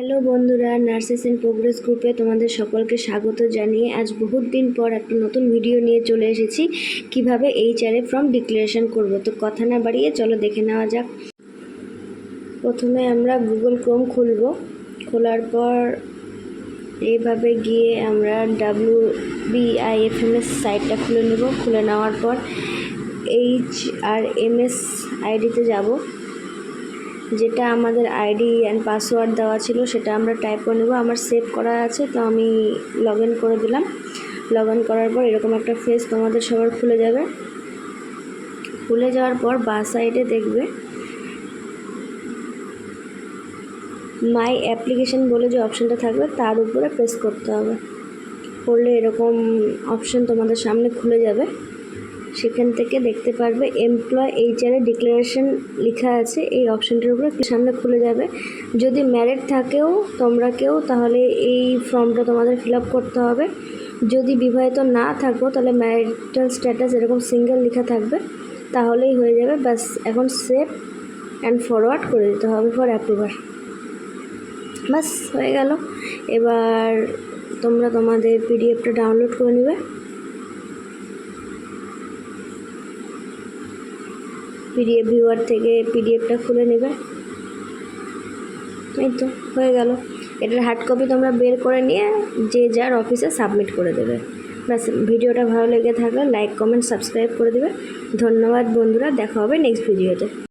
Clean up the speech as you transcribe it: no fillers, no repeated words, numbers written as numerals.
Hello বন্ধুরা, nurses in progress গ্রুপে তোমাদের সকলকে স্বাগত জানিয়ে আজ বহুত দিন পর একটা নতুন ভিডিও নিয়ে চলে এসেছি কিভাবে এইচআরএ ফর্ম ডিক্লারেশন করব। তো কথা না বাড়িয়ে চলো দেখে নেওয়া যাক। প্রথমে আমরা গুগল ক্রোম খুলব। খোলার পর এইভাবে গিয়ে আমরা WBIFMS সাইটটা খুলে নেব। খুলে নেওয়ার পর HRMS আইডিতে যাব। যেটা আমাদের আইডি অ্যান্ড পাসওয়ার্ড দেওয়া ছিল সেটা আমরা টাইপ করে নেব। আমার সেভ করা আছে, তো আমি লগ ইন করে দিলাম। লগ ইন করার পর এরকম একটা ফেস তোমাদের সবার খুলে যাবে। খুলে যাওয়ার পর বাঁ সাইডে দেখবে মাই অ্যাপ্লিকেশন বলে যে অপশানটা থাকবে তার উপরে প্রেস করতে হবে। করলে এরকম অপশান তোমাদের সামনে খুলে যাবে। সেখান থেকে দেখতে পারবে এমপ্লয় এইচআরএ ডিক্লারেশন লেখা আছে, এই অপশানটার উপরে সামনে খুলে যাবে। যদি ম্যারিড থাকেও তোমরা কেউ, তাহলে এই ফর্মটা তোমাদের ফিল আপ করতে হবে। যদি বিবাহিত না থাকো তাহলে ম্যারিটাল স্ট্যাটাস এরকম সিঙ্গেল লেখা থাকবে, তাহলেই হয়ে যাবে। ব্যাস, এখন সেভ অ্যান্ড ফরওয়ার্ড করে দিতে হবে ফর অ্যাপ্রুভাল। ব্যাস হয়ে গেল। এবার তোমরা তোমাদের পিডিএফটা ডাউনলোড করে নেবে। পিডিএফ ভিউয়ার থেকে পিডিএফটা খুলে নেবে। এই তো হয়ে গেল। এটার হার্ড কপি তোমরা বের করে নিয়ে যে যার অফিসে সাবমিট করে দেবে। ব্যাস, ভিডিওটা ভালো লেগে থাকলে লাইক, কমেন্ট, সাবস্ক্রাইব করে দেবে। ধন্যবাদ বন্ধুরা, দেখা হবে নেক্সট ভিডিওতে।